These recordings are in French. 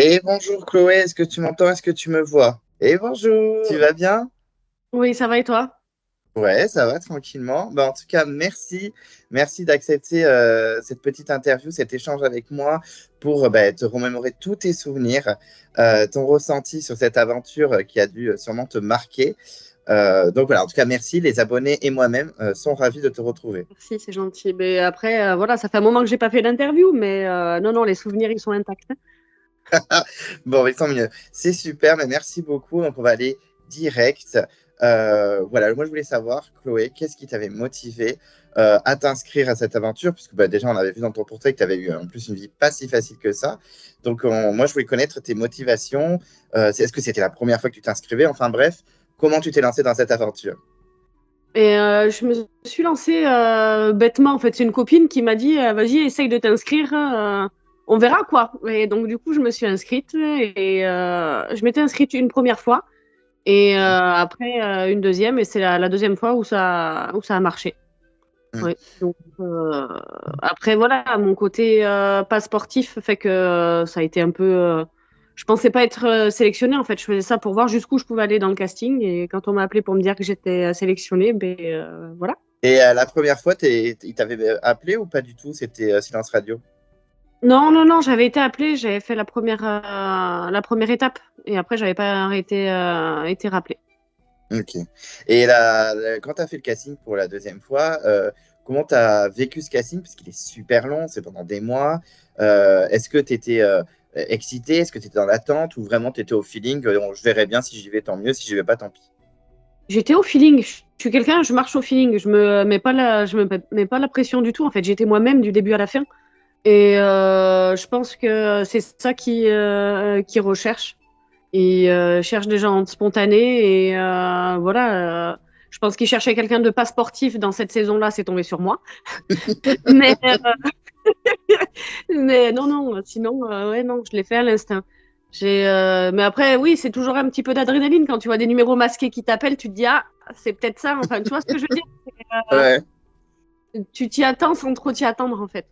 Et bonjour Chloé, est-ce que tu m'entends? Est-ce que tu me vois? Et bonjour, tu vas bien? Oui, ça va et toi? Ouais, ça va tranquillement. En tout cas, merci d'accepter cette petite interview, cet échange avec moi pour te remémorer tous tes souvenirs, ton ressenti sur cette aventure qui a dû sûrement te marquer. Donc voilà, en tout cas, merci. Les abonnés et moi-même sont ravis de te retrouver. Merci, c'est gentil. Mais après, voilà, ça fait un moment que j'ai pas fait d'interview, mais non, non, les souvenirs, ils sont intacts. Bon, mais tant mieux. C'est super, mais merci beaucoup. Donc, on va aller direct. Voilà, moi, je voulais savoir, Chloé, qu'est-ce qui t'avait motivé à t'inscrire à cette aventure? Puisque déjà, on avait vu dans ton portrait que tu avais eu en plus une vie pas si facile que ça. Donc, moi, je voulais connaître tes motivations. Est-ce que c'était la première fois que tu t'inscrivais? Enfin, bref, comment tu t'es lancé dans cette aventure? Et je me suis lancée bêtement, en fait. C'est une copine qui m'a dit, vas-y, essaye de t'inscrire, on verra quoi. Et donc, du coup, je me suis inscrite et je m'étais inscrite une première fois et après une deuxième, et c'est la deuxième fois où ça a marché. Hmm. Ouais. Donc, après, voilà, mon côté pas sportif fait que ça a été un peu. Je pensais pas être sélectionnée, en fait. Je faisais ça pour voir jusqu'où je pouvais aller dans le casting. Et quand on m'a appelé pour me dire que j'étais sélectionnée, ben voilà. Et la première fois, il t'avait appelé ou pas du tout? C'était silence radio. Non, non, non, j'avais été appelée, j'avais fait la première étape. Et après, j'avais pas été rappelée. Ok. Et quand tu as fait le casting pour la deuxième fois, comment tu as vécu ce casting? Parce qu'il est super long, c'est pendant des mois. Est-ce que tu étais excité? Est-ce que tu étais dans l'attente? Ou vraiment tu étais au feeling? Je verrai bien si j'y vais, tant mieux. Si j'y vais pas, tant pis. J'étais au feeling. Je suis quelqu'un, je marche au feeling. Je me mets pas la pression du tout. En fait, j'étais moi-même du début à la fin. Et je pense que c'est ça qui recherche. Ils cherchent des gens spontanés et voilà. Je pense qu'ils cherchaient quelqu'un de pas sportif dans cette saison-là. C'est tombé sur moi. Mais, mais non, non. Sinon, ouais, non, je l'ai fait à l'instinct. Mais après, oui, c'est toujours un petit peu d'adrénaline quand tu vois des numéros masqués qui t'appellent. Tu te dis ah, c'est peut-être ça. Enfin, tu vois ce que je veux dire? Ouais. Tu t'y attends sans trop t'y attendre en fait.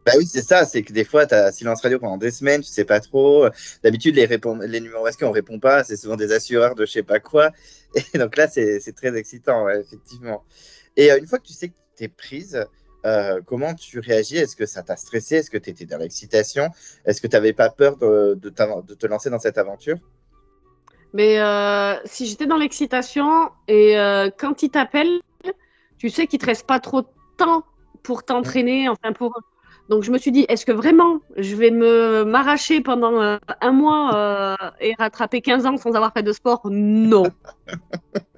Bah oui, c'est ça. C'est que des fois, tu as silence radio pendant des semaines, tu sais pas trop. D'habitude, les numéros masqués, on répond pas. C'est souvent des assureurs de je sais pas quoi. Et donc là, c'est très excitant, ouais, effectivement. Et une fois que tu sais que tu es prise, comment tu réagis? Est-ce que ça t'a stressé? Est-ce que tu étais dans l'excitation? Est-ce que tu n'avais pas peur de te lancer dans cette aventure? Mais si j'étais dans l'excitation et quand ils t'appellent, tu sais qu'il te reste pas trop de temps pour Mm. t'entraîner, enfin pour. Donc je me suis dit, est-ce que vraiment je vais me m'arracher pendant un mois et rattraper 15 ans sans avoir fait de sport? Non.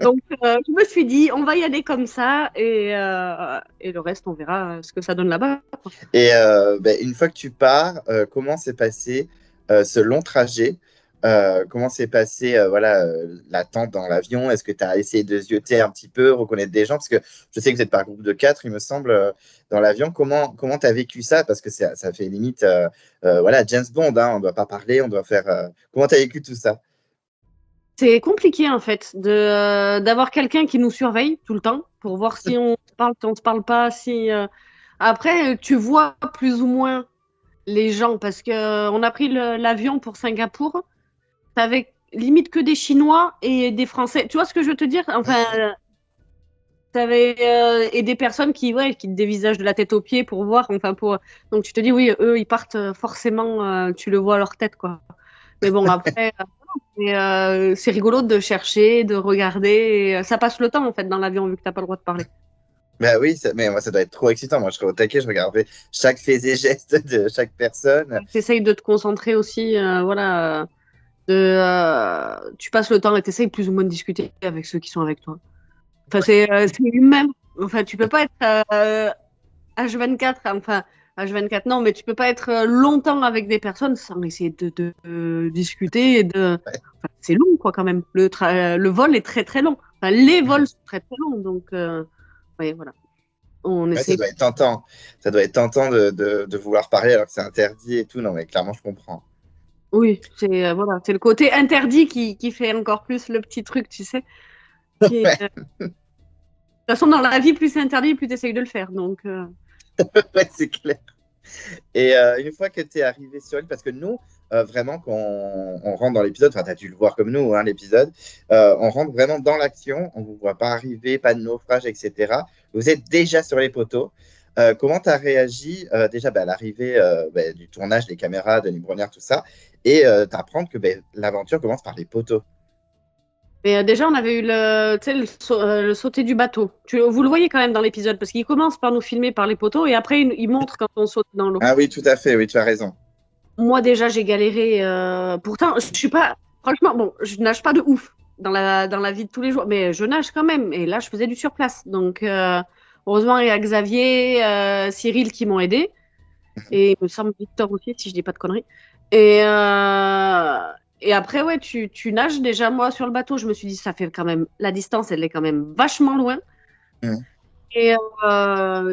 Donc je me suis dit, on va y aller comme ça et le reste, on verra ce que ça donne là-bas. Et une fois que tu pars, comment s'est passé ce long trajet? Comment s'est passé voilà, l'attente dans l'avion? Est-ce que tu as essayé de zioter un petit peu, reconnaître des gens? Parce que je sais que vous êtes par groupe de quatre, il me semble, dans l'avion. Comment tu as vécu ça? Parce que ça fait limite voilà, James Bond, hein, on ne doit pas parler, on doit faire. Comment tu as vécu tout ça? C'est compliqué en fait d'avoir quelqu'un qui nous surveille tout le temps pour voir si on se parle, si on se parle pas, si après tu vois plus ou moins les gens parce que on a pris l'avion pour Singapour, t'avais limite que des Chinois et des Français. Tu vois ce que je veux te dire? Enfin, t'avais et des personnes qui te dévisagent de la tête aux pieds pour voir, enfin pour donc tu te dis oui, eux ils partent forcément, tu le vois à leur tête quoi. Mais bon après. C'est rigolo de chercher, de regarder. Et, ça passe le temps en fait dans l'avion vu que t'as pas le droit de parler. Bah oui, mais moi, ça doit être trop excitant. Moi, je serais au taquet, je regarderais chaque fait et geste de chaque personne. T'essayes de te concentrer aussi, voilà. Tu passes le temps et t'essayes plus ou moins de discuter avec ceux qui sont avec toi. Enfin, c'est humain. Enfin, tu peux pas être H24, enfin H24 non, mais tu peux pas être longtemps avec des personnes sans essayer de discuter Enfin, c'est long quoi quand même. Le vol est très très long. Enfin, les vols sont très très longs, donc ouais, voilà. On Ouais, ça essaie. doit être tentant. Ça doit être tentant de vouloir parler alors que c'est interdit et tout. Non, mais clairement, je comprends. Oui, c'est voilà, c'est le côté interdit qui fait encore plus le petit truc, tu sais. Qui est, de toute façon, dans la vie, plus c'est interdit, plus tu essayes de le faire. Donc, Ouais, c'est clair. Et une fois que tu es arrivé sur l'île, parce que nous, vraiment, quand on rentre dans l'épisode, enfin, tu as dû le voir comme nous, hein, l'épisode, on rentre vraiment dans l'action, on ne vous voit pas arriver, pas de naufrage, etc. Vous êtes déjà sur les poteaux. Comment tu as réagi déjà à l'arrivée du tournage, des caméras, de Libronière, tout ça, et d'apprendre que l'aventure commence par les poteaux. mais déjà, on avait eu tu sais, le sauter du bateau. Vous le voyez quand même dans l'épisode, parce qu'il commence par nous filmer par les poteaux et après, il montre quand on saute dans l'eau. Ah oui, tout à fait, oui, tu as raison. Moi, déjà, j'ai galéré. Pourtant, je suis pas. Franchement, bon, je nage pas de ouf dans la vie de tous les jours, mais je nage quand même. Et là, je faisais du surplace. Donc, heureusement, il y a Xavier, Cyril qui m'ont aidé. Et il me semble Victor aussi, si je dis pas de conneries. Et, euh, et après, ouais, tu nages. Déjà, moi, sur le bateau, je me suis dit, ça fait quand même. La distance, elle est quand même vachement loin. Mm. Et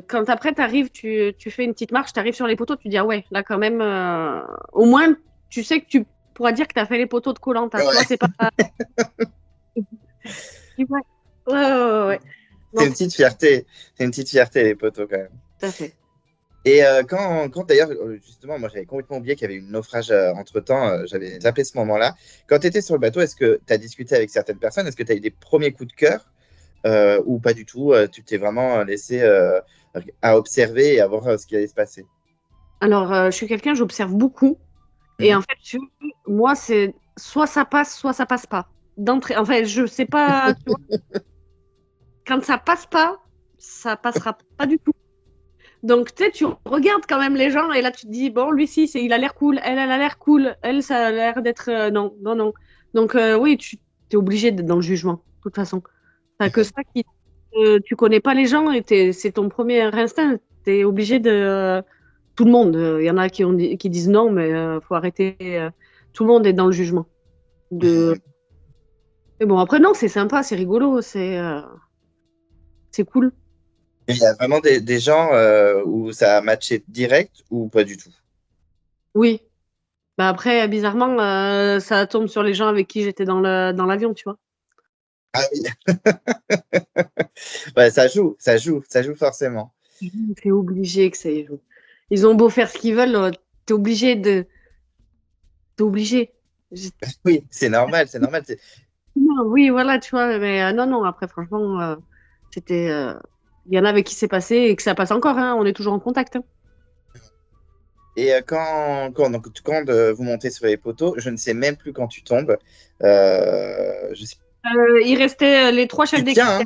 quand après, tu fais une petite marche, tu arrives sur les poteaux, tu dis, ah ouais, là, quand même, au moins, tu sais que tu pourras dire que tu as fait les poteaux de koh. Tu vois, Ouais. c'est pas. Ouais, ouais, ouais, ouais. C'est Non, une petite fierté. C'est une petite fierté, les poteaux, quand même. tout à fait. Et quand d'ailleurs, justement, moi j'avais complètement oublié qu'il y avait eu un naufrage entre-temps, j'avais zappé ce moment-là. Quand tu étais sur le bateau, est-ce que tu as discuté avec certaines personnes? Est-ce que tu as eu des premiers coups de cœur ou pas du tout? Tu t'es vraiment laissé à observer et à voir ce qui allait se passer. Alors, je suis quelqu'un, j'observe beaucoup. Et en Mhm. fait, moi, c'est soit ça passe pas. D'entrée, en fait, je sais pas, tu vois, quand ça passe pas, ça passera pas du tout. Donc, tu sais, tu regardes quand même les gens et là, tu te dis, bon, lui, si, il a l'air cool, elle a l'air cool, elle, ça a l'air d'être. Non, non, non. Donc, oui, tu es obligé d'être dans le jugement, de toute façon. T'as que ça qui. Tu connais pas les gens et c'est ton premier instinct. Tu es obligé de. Tout le monde. Il y en a qui disent non, mais faut arrêter. Tout le monde est dans le jugement. De... Mais bon, après, non, c'est sympa, c'est rigolo, c'est cool. Il y a vraiment des gens où ça a matché direct ou pas du tout? Oui. Bah après, bizarrement, ça tombe sur les gens avec qui j'étais dans l'avion, tu vois. Ah oui, ouais, ça joue forcément. C'est obligé que ça y joue. Ils ont beau faire ce qu'ils veulent, t'es obligé de. T'es obligé. Je- Oui, c'est normal, c'est normal. Non, oui, voilà, tu vois, mais non, non, après, franchement, c'était. Il y en a avec qui c'est passé et que ça passe encore, hein, on est toujours en contact. Hein. Et quand vous montez sur les poteaux, je ne sais même plus quand tu tombes. Je sais, Il restait les trois chefs tu d'équipe. tiens, hein?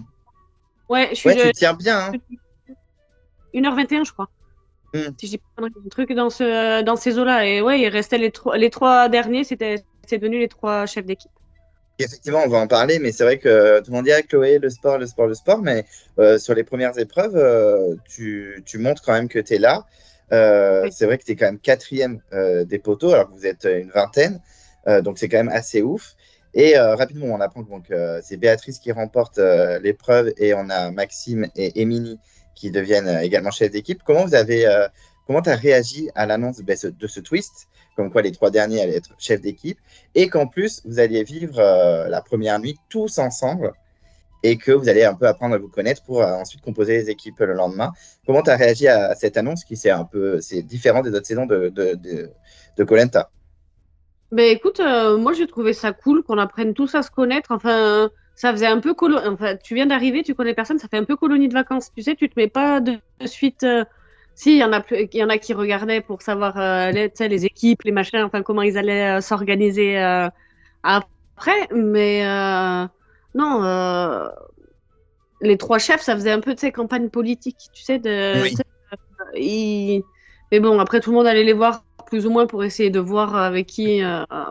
Ouais, je suis Ouais, tu de tiens bien, hein? 1h21, je crois. Hmm. Si je dis pas de conneries, un truc dans ces eaux-là. Et ouais, il restait les trois derniers, c'est devenu les trois chefs d'équipe. Effectivement, on va en parler, mais c'est vrai que tout le monde dit ah, Chloé, le sport, le sport, le sport. Mais sur les premières épreuves, tu montres quand même que tu es là. Oui. C'est vrai que tu es quand même quatrième des poteaux, alors que vous êtes une vingtaine. Donc c'est quand même assez ouf. Et rapidement, on apprend que c'est Béatrice qui remporte l'épreuve et on a Maxime et Émilie qui deviennent également chefs d'équipe. Comment tu as réagi à l'annonce de ce twist, comme quoi les trois derniers allaient être chefs d'équipe, et qu'en plus, vous alliez vivre la première nuit tous ensemble et que vous allez un peu apprendre à vous connaître pour ensuite composer les équipes le lendemain. Comment tu as réagi à cette annonce qui c'est différent des autres saisons de koh Ben écoute, moi j'ai trouvé ça cool qu'on apprenne tous à se connaître. Enfin, ça faisait un peu Enfin, tu viens d'arriver, tu connais personne, ça fait un peu colonie de vacances. Tu sais, tu te mets pas de suite. Si, il y en a qui regardaient pour savoir tu sais, les équipes, les machins, enfin comment ils allaient s'organiser après. Mais non, les trois chefs, ça faisait un peu, tu sais, campagne politique. Tu sais, tu Oui. sais, ils- mais bon, après, tout le monde allait les voir plus ou moins pour essayer de voir avec qui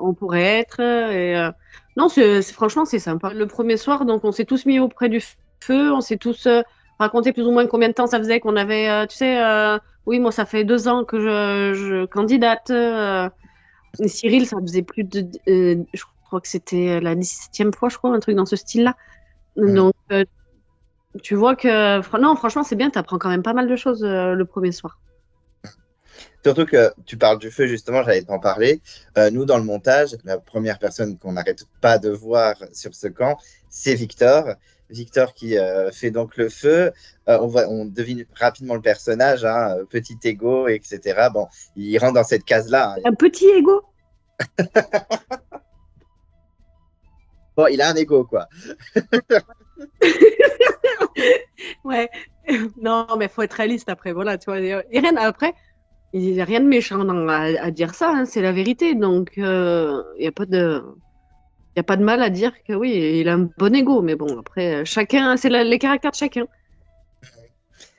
on pourrait être. Et, non, franchement, c'est sympa. Le premier soir, donc, on s'est tous mis auprès du feu. On s'est tous raconté plus ou moins combien de temps ça faisait qu'on avait, tu sais, oui, moi, ça fait 2 ans que je candidate. Et Cyril, ça faisait plus de, je crois que c'était la 17e fois, je crois, un truc dans ce style-là. Mhm. Donc, Tu vois que non, franchement, c'est bien. Tu apprends quand même pas mal de choses le premier soir. Surtout que tu parles du feu, justement, j'allais t'en parler. Nous, dans le montage, la première personne qu'on n'arrête pas de voir sur ce camp, c'est Victor. Victor qui fait donc le feu. On devine rapidement le personnage, hein, petit ego, etc. Bon, il rentre dans cette case-là, hein. Un petit ego. Bon, il a un ego, quoi. Ouais. Non, mais faut être réaliste après. Voilà, tu vois. Et rien après. Il n'y a rien de méchant à dire ça, hein, c'est la vérité. Donc, il n'y a pas de mal à dire que oui, il a un bon ego. Mais bon, après, chacun, c'est les caractères de chacun.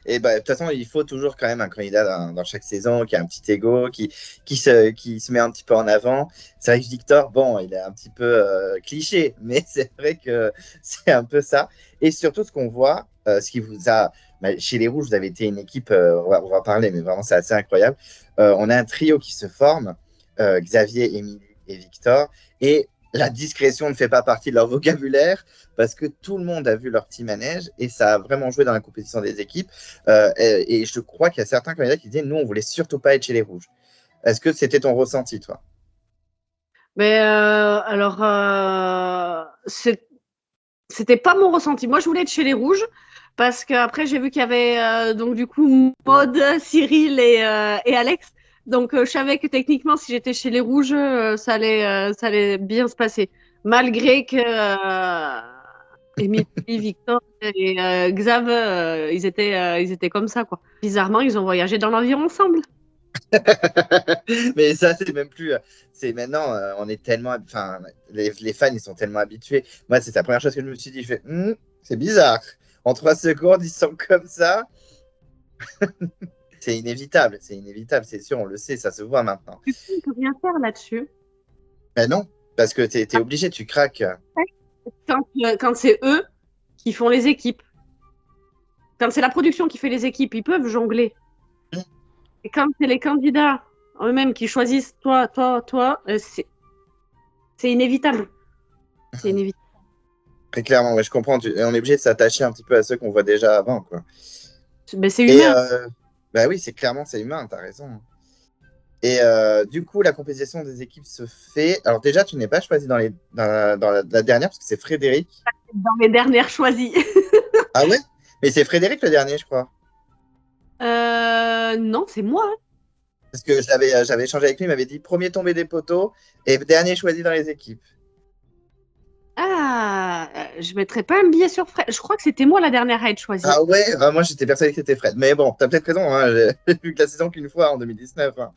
Et bah, de toute façon, il faut toujours quand même un candidat dans chaque saison qui a un petit ego, qui se met un petit peu en avant. C'est vrai que Victor, bon, il est un petit peu cliché, mais c'est vrai que c'est un peu ça. Et surtout, ce qu'on voit, ce qui vous a. Bah, chez les Rouges, vous avez été une équipe, on va parler, mais vraiment, c'est assez incroyable. On a un trio qui se forme, Xavier, Émilie et Victor. Et la discrétion ne fait pas partie de leur vocabulaire parce que tout le monde a vu leur petit manège et ça a vraiment joué dans la compétition des équipes. Et je crois qu'il y a certains candidats qui disaient nous, on voulait surtout pas être chez les Rouges. Est-ce que c'était ton ressenti, toi? Mais alors, c'était pas mon ressenti. Moi, je voulais être chez les Rouges parce qu'après, j'ai vu qu'il y avait donc du coup Maud, Cyril et Alex. Donc, je savais que techniquement, si j'étais chez les Rouges, ça allait bien se passer. Malgré que Émilie, Victor et Xav, ils étaient comme ça, quoi. Bizarrement, ils ont voyagé dans l'avion ensemble. Mais ça, c'est même plus. C'est maintenant, on est tellement. Enfin, les fans, ils sont tellement habitués. Moi, c'est la première chose que je me suis dit. Je fais, c'est bizarre. En 3 secondes, ils sont comme ça. C'est inévitable, c'est sûr, on le sait, ça se voit maintenant. Tu peux rien faire là-dessus. Mais non, parce que tu es obligé, tu craques. Quand c'est eux qui font les équipes. Quand c'est la production qui fait les équipes, ils peuvent jongler. Et quand c'est les candidats eux-mêmes qui choisissent toi, c'est inévitable. C'est inévitable. Très clairement, ouais, je comprends. On est obligé de s'attacher un petit peu à ceux qu'on voit déjà avant, quoi. Ben, c'est Et humain. bah oui, c'est humain, t'as raison. Et du coup, la compétition des équipes se fait. Alors déjà, tu n'es pas choisi dans la dernière parce que c'est Frédéric. Dans les dernières choisies. Ah ouais? Mais c'est Frédéric le dernier, je crois. Non, c'est moi. Hein. Parce que j'avais échangé avec lui, il m'avait dit premier tombé des poteaux et dernier choisi dans les équipes. Ah, je mettrais pas un billet sur Fred. Je crois que c'était moi la dernière à être choisie. Ah ouais, ah, moi j'étais persuadé que c'était Fred. Mais bon, t'as peut-être raison, hein, j'ai vu que la saison qu'une fois en 2019. Hein.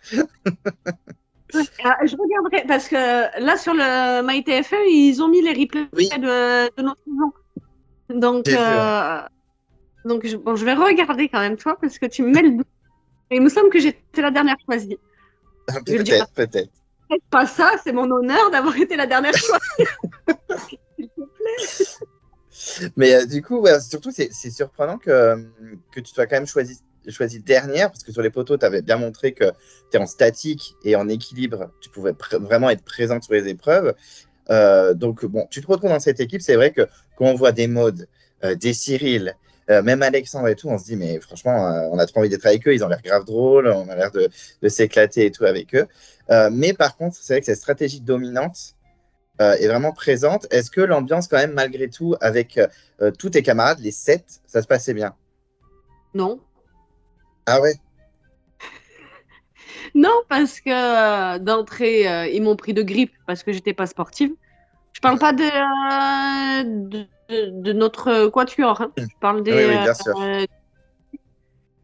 Je regarderai parce que là sur le MyTF1, ils ont mis les replays Oui, de notre saison. Donc, j'ai vu. Ouais. bon, je vais regarder quand même, toi, parce que tu me mets le doute. Il me semble que j'étais la dernière choisie. Je vais le dire. Peut-être. Faites pas ça, c'est mon honneur d'avoir été la dernière choisie. S'il te plaît. Mais du coup, ouais, surtout, c'est surprenant que tu sois quand même choisi dernière, parce que sur les poteaux, tu avais bien montré que tu es en statique et en équilibre, tu pouvais vraiment être présente sur les épreuves. Donc, bon, tu te retrouves dans cette équipe. C'est vrai que quand on voit des Maudes, des Cyril, même Alexandre et tout, on se dit, mais franchement, on a trop envie d'être avec eux. Ils ont l'air grave drôles, on a l'air de s'éclater et tout avec eux. Mais par contre, c'est vrai que cette stratégie dominante est vraiment présente. Est-ce que l'ambiance, quand même, malgré tout, avec tous tes camarades, les 7, ça se passait bien? Non. Ah ouais? Non, parce que d'entrée, ils m'ont pris de grippe parce que j'étais pas sportive. Je parle pas de notre quatuor. Hein. Je parle Oui, des. oui, bien sûr.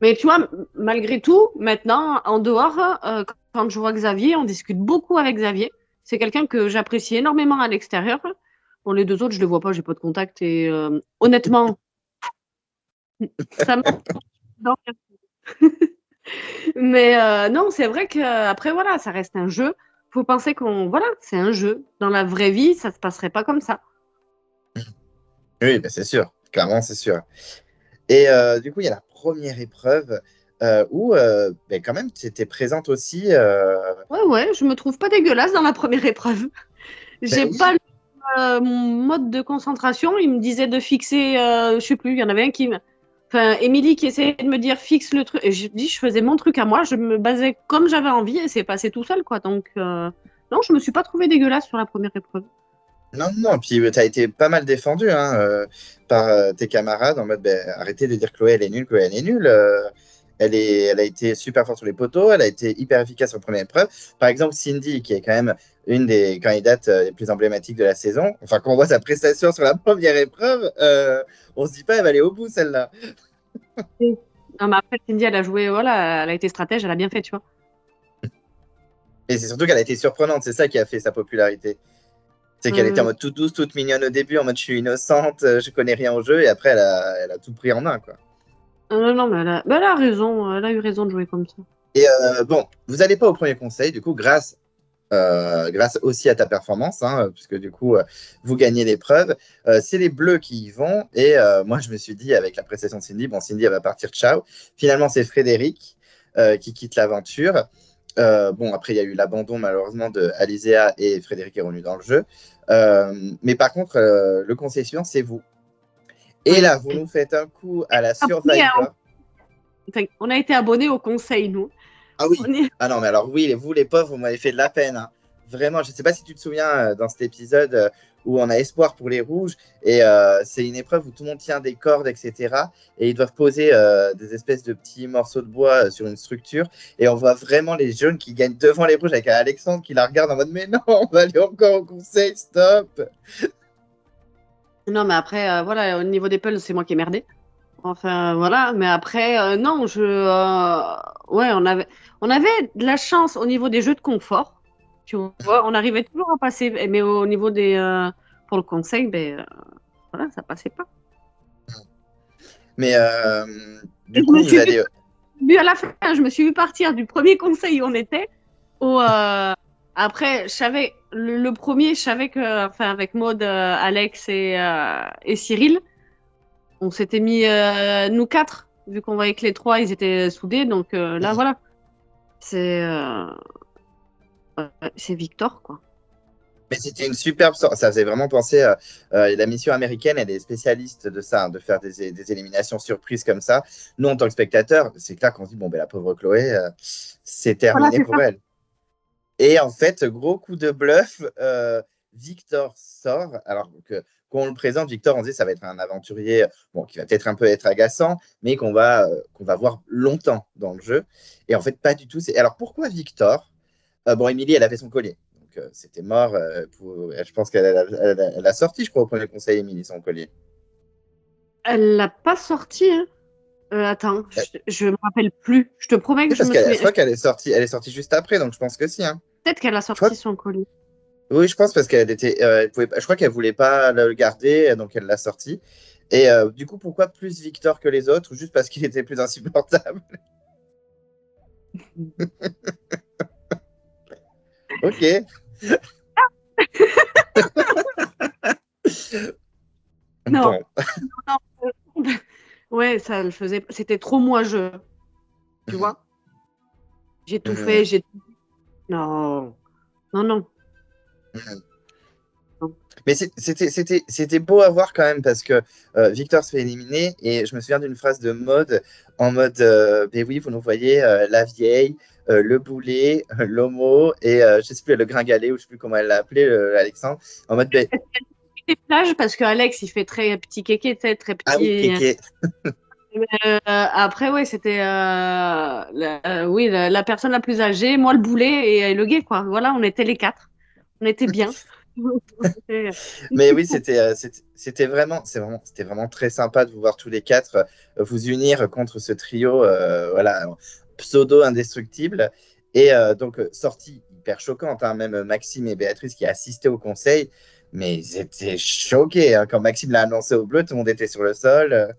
Mais tu vois, malgré tout, maintenant, en dehors, quand je vois Xavier, on discute beaucoup avec Xavier. C'est quelqu'un que j'apprécie énormément à l'extérieur. Bon, les deux autres, je les vois pas, j'ai pas de contact. Et honnêtement, ça me. Mais non, c'est vrai qu'après, voilà, ça reste un jeu. Faut penser voilà, c'est un jeu. Dans la vraie vie, ça se passerait pas comme ça. Oui, bah, c'est sûr. Clairement, c'est sûr. Et du coup, il y a la première épreuve où, ben, quand même, tu étais présente aussi. Ouais, je me trouve pas dégueulasse dans la première épreuve. Ben J'ai oui. pas mon mode de concentration, il me disait de fixer, je sais plus, il y en avait un qui me... Enfin, Émilie qui essayait de me dire fixe le truc. Et je dis, je faisais mon truc à moi, je me basais comme j'avais envie et c'est passé tout seul, quoi. Donc, non, je me suis pas trouvée dégueulasse sur la première épreuve. Non, non, puis tu as été pas mal défendu hein, par tes camarades en mode ben, arrêtez de dire Chloé elle est nulle, Chloé elle est nulle. Elle a été super forte sur les poteaux, elle a été hyper efficace sur la première épreuve. Par exemple, Cindy, qui est quand même une des candidates les plus emblématiques de la saison, enfin, quand on voit sa prestation sur la première épreuve, on se dit pas elle va aller au bout celle-là. Non, mais après, Cindy, elle a joué, voilà, elle a été stratège, elle a bien fait, tu vois. Et c'est surtout qu'elle a été surprenante, c'est ça qui a fait sa popularité. C'est qu'elle était en mode toute douce, toute mignonne au début, en mode je suis innocente, je connais rien au jeu, et après elle a tout pris en main, quoi. Non, non, mais elle a raison, elle a eu raison de jouer comme ça. Et bon, vous n'allez pas au premier conseil, du coup, grâce aussi à ta performance, hein, puisque du coup, vous gagnez l'épreuve. C'est les Bleus qui y vont. Et moi, je me suis dit, avec la prestation de Cindy, bon, Cindy, elle va partir, ciao. Finalement, c'est Frédéric qui quitte l'aventure. Bon, après, il y a eu l'abandon, malheureusement, de Alizéa et Frédéric est revenu dans le jeu. Mais par contre, le conseil suivant, c'est vous. Et là, vous nous faites un coup à la Survivor. On a été abonnés au conseil, nous. Ah oui. Ah non, mais alors oui, vous les pauvres, vous m'avez fait de la peine. Hein. Vraiment, je ne sais pas si tu te souviens dans cet épisode où on a espoir pour les rouges et c'est une épreuve où tout le monde tient des cordes, etc. Et ils doivent poser des espèces de petits morceaux de bois sur une structure et on voit vraiment les jaunes qui gagnent devant les rouges avec Alexandre qui la regarde en mode mais non, on va aller encore au conseil, stop. Non, mais après, voilà, au niveau des pulls, c'est moi qui ai merdé. Enfin, voilà, mais après, non, ouais, on avait de la chance au niveau des jeux de confort, tu vois, on arrivait toujours à passer, mais au niveau des, pour le conseil, ben, voilà, ça passait pas. Mais du coup, vous allez... À la fin, je me suis vu partir du premier conseil où on était, au, après, je savais, le premier, je savais que, enfin, avec Maud, Alex et Cyril, on s'était mis nous quatre, vu qu'on voyait que les trois, ils étaient soudés. Donc là, voilà. C'est Victor, quoi. Mais c'était une superbe sorte. Ça faisait vraiment penser à la mission américaine. Elle est spécialiste de ça, hein, de faire des éliminations surprises comme ça. Nous, en tant que spectateurs, c'est clair qu'on se dit bon, ben, la pauvre Chloé, c'est terminé Voilà, pour elle. Et en fait, gros coup de bluff, Victor sort. Alors que quand on le présente, Victor, on se dit ça va être un aventurier bon, qui va peut-être un peu être agaçant, mais qu'on va voir longtemps dans le jeu. Et en fait, pas du tout. Alors pourquoi Victor bon, Émilie, elle a fait son collier. Donc, c'était mort. Je pense qu'elle a sorti, je crois, au premier conseil, Émilie, son collier. Elle l'a pas sorti, hein. Attends, je me rappelle plus. Je te promets que Oui, je me souviens. je crois qu'elle est sortie juste après, donc je pense que si. Hein. Peut-être qu'elle a sorti son collier. Oui, je pense parce qu'elle était. Je crois qu'elle voulait pas le garder, donc elle l'a sorti. Et du coup, pourquoi plus Victor que les autres? Juste parce qu'il était plus insupportable. Ok. Non. Bon. Non. Ouais, ça le faisait. C'était trop moi-je. Tu vois? J'ai tout fait. Non. Non, non. Mais c'était beau à voir quand même parce que Victor se fait éliminer et je me souviens d'une phrase de mode en mode ben oui, vous nous voyez la vieille, le boulet, l'homo et je sais plus le gringalet ou je sais plus comment elle l'a appelé Alexandre en mode ben... Plage parce que Alex il fait très petit kéké, très petit. Ah oui, kéké. Après ouais c'était oui la personne la plus âgée, moi le boulet et le gay quoi. Voilà, on était les quatre, on était bien. Mais oui, c'était vraiment très sympa de vous voir tous les quatre vous unir contre ce trio voilà, pseudo indestructible. Et donc, sortie hyper choquante, hein, même Maxime et Béatrice qui assistaient au conseil, mais ils étaient choqués. Hein, quand Maxime l'a annoncé au bleu, tout le monde était sur le sol.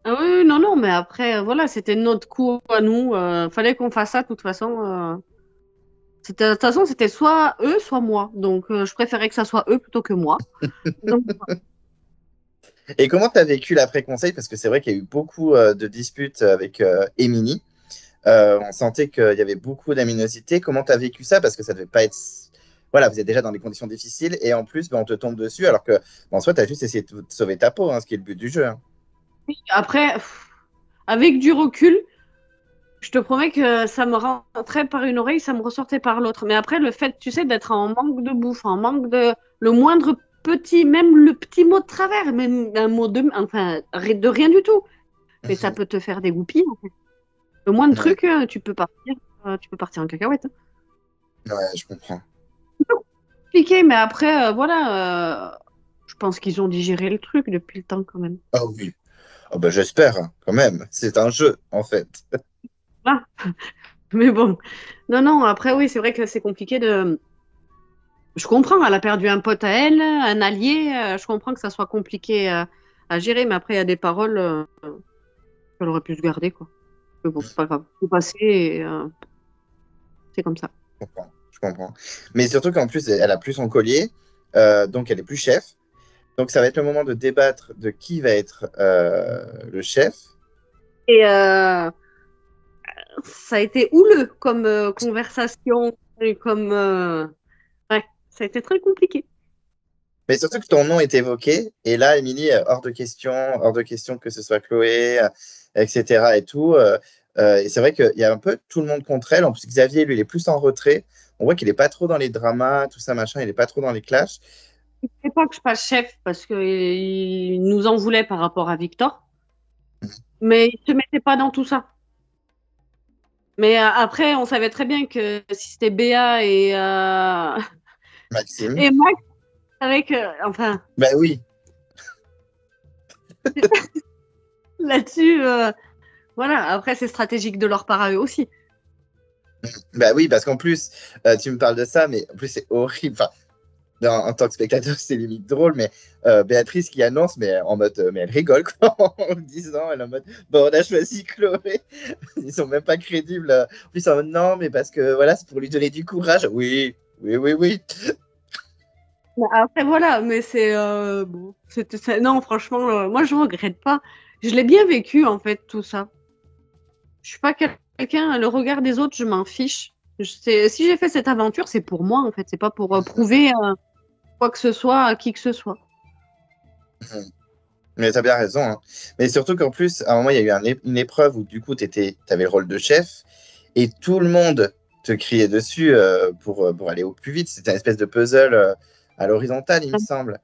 Ah oui, non, non, mais après, voilà, c'était notre coup à nous. Fallait qu'on fasse ça, de toute façon. De toute façon, c'était soit eux, soit moi. Donc, je préférais que ça soit eux plutôt que moi. Donc, Et comment tu as vécu l'après-conseil? Parce que c'est vrai qu'il y a eu beaucoup de disputes avec Émilie. On sentait qu'il y avait beaucoup d'aminosité. Comment tu as vécu ça? Parce que ça devait pas être voilà, vous êtes déjà dans des conditions difficiles et en plus, ben, on te tombe dessus alors que, en soi, tu as juste essayé de sauver ta peau, hein, ce qui est le but du jeu. Hein. Après, avec du recul, je te promets que ça me rentrait par une oreille, ça me ressortait par l'autre. Mais après, le fait, tu sais, d'être en manque de bouffe, en manque de le moindre petit, même le petit mot de travers, même un mot de, enfin, de rien du tout. Mais ça peut te faire des goupilles, en fait. Le moindre Ouais, truc, tu peux partir en cacahuète. Hein. ouais, je comprends. Compliqué, mais après, voilà, je pense qu'ils ont digéré le truc depuis le temps quand même. Oh oui. Oh, ben, j'espère, hein, quand même. C'est un jeu, en fait. Voilà. Mais bon, non, non, après, oui, c'est vrai que c'est compliqué de. Je comprends, elle a perdu un pote à elle, un allié, je comprends que ça soit compliqué à gérer, mais après, il y a des paroles qu'elle aurait pu se garder, quoi. Mais bon, c'est pas grave. C'est passé et c'est comme ça. Je comprends, je comprends. Mais surtout qu'en plus, elle a plus son collier, donc elle est plus chef. Donc ça va être le moment de débattre de qui va être le chef. Et ça a été houleux comme conversation, et comme. Ouais, ça a été très compliqué. Mais surtout que ton nom est évoqué. Et là, Émilie, hors de question que ce soit Chloé, etc. et tout. Et c'est vrai qu'il y a un peu tout le monde contre elle. En plus, Xavier, lui, il est plus en retrait. On voit qu'il n'est pas trop dans les dramas, tout ça, machin. Il n'est pas trop dans les clashs. Je ne sais pas que je passe chef parce qu'il nous en voulait par rapport à Victor, mais il ne se mettait pas dans tout ça. Mais après, on savait très bien que si c'était Béa Maxime. et Max, avec, enfin, Ben oui. là-dessus, voilà. Après, c'est stratégique de leur part à eux aussi. Ben oui, parce qu'en plus, tu me parles de ça, mais en plus, c'est horrible. Enfin, en tant que spectateur, c'est limite drôle, mais Béatrice qui annonce, mais en mode, mais elle rigole quoi, en le disant, elle est en mode, bon, on a choisi Chloé, ils sont même pas crédibles. En plus, en mode, non, mais parce que voilà, c'est pour lui donner du courage. Oui, oui, oui, oui. Mais après, voilà. Mais c'est bon, non, franchement, moi, je regrette pas. Je l'ai bien vécu en fait tout ça. Je suis pas quelqu'un. Le regard des autres, je m'en fiche. Si j'ai fait cette aventure, c'est pour moi en fait. C'est pas pour prouver quoi que ce soit à qui que ce soit. Mais t'as bien raison. Hein. Mais surtout qu'en plus, à un moment, il y a eu une épreuve où du coup, t'avais le rôle de chef et tout le monde te criait dessus pour aller au plus vite. C'était une espèce de puzzle à l'horizontale, il me semble.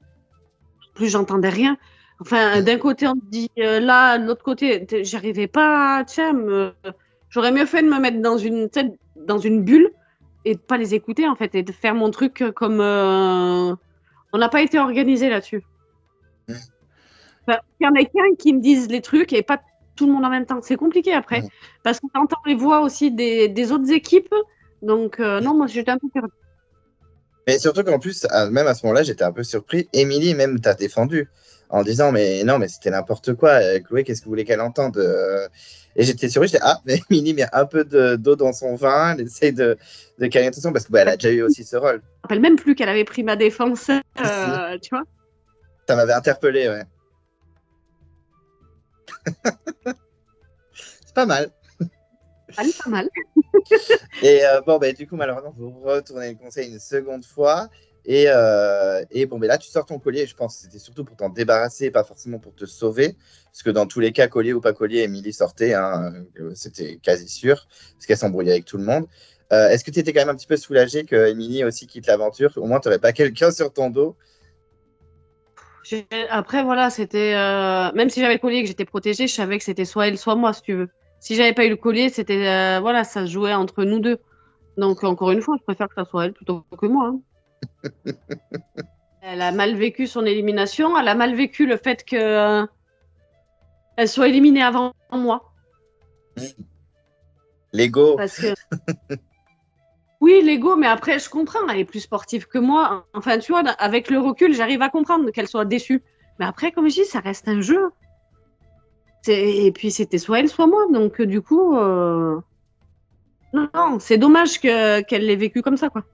Plus j'entendais rien. Enfin, d'un côté, on me dit là, de l'autre côté, j'arrivais pas, tiens, j'aurais mieux fait de me mettre dans une bulle et de pas les écouter, en fait, et de faire mon truc comme. On n'a pas été organisé là-dessus. Enfin, il y en a qu'un qui me dise les trucs et pas tout le monde en même temps. C'est compliqué après, parce qu'on entend les voix aussi des autres équipes. Donc, non, moi, j'étais un peu perdue. Mais surtout qu'en plus, même à ce moment-là, j'étais un peu surpris. Émilie, même, t'a défendu en disant, mais non, mais c'était n'importe quoi. Chloé, qu'est-ce que vous voulez qu'elle entende Et j'étais surpris, j'étais, ah, mais Émilie met un peu d'eau dans son vin, elle essaye de calmer attention parce qu'elle elle a déjà eu aussi ce rôle. Je me rappelle même plus qu'elle avait pris ma défense, tu vois. Ça m'avait interpellé, ouais. C'est pas mal. Allez, pas mal. Et bon, bah, du coup, malheureusement, vous retournez le conseil une seconde fois. Et bon, mais là, tu sors ton collier. Je pense que c'était surtout pour t'en débarrasser, pas forcément pour te sauver. Parce que dans tous les cas, collier ou pas collier, Émilie sortait. Hein, c'était quasi sûr. Parce qu'elle s'embrouillait avec tout le monde. Est-ce que tu étais quand même un petit peu soulagé que Émilie aussi quitte l'aventure? Au moins, tu n'aurais pas quelqu'un sur ton dos. Après, voilà, c'était. Même si j'avais le collier et que j'étais protégée, je savais que c'était soit elle, soit moi, si tu veux. Si j'avais pas eu le collier, c'était. Voilà, ça se jouait entre nous deux. Donc, encore une fois, je préfère que ça soit elle plutôt que moi. Hein. Elle a mal vécu son élimination. Elle a mal vécu le fait que elle soit éliminée avant moi. L'ego. Parce que. Oui, l'ego, mais après, je comprends. Elle est plus sportive que moi. Enfin, tu vois, avec le recul, j'arrive à comprendre qu'elle soit déçue. Mais après, comme je dis, ça reste un jeu. Et puis c'était soit elle, soit moi. Donc du coup, non, non, c'est dommage qu'elle l'ait vécu comme ça, quoi.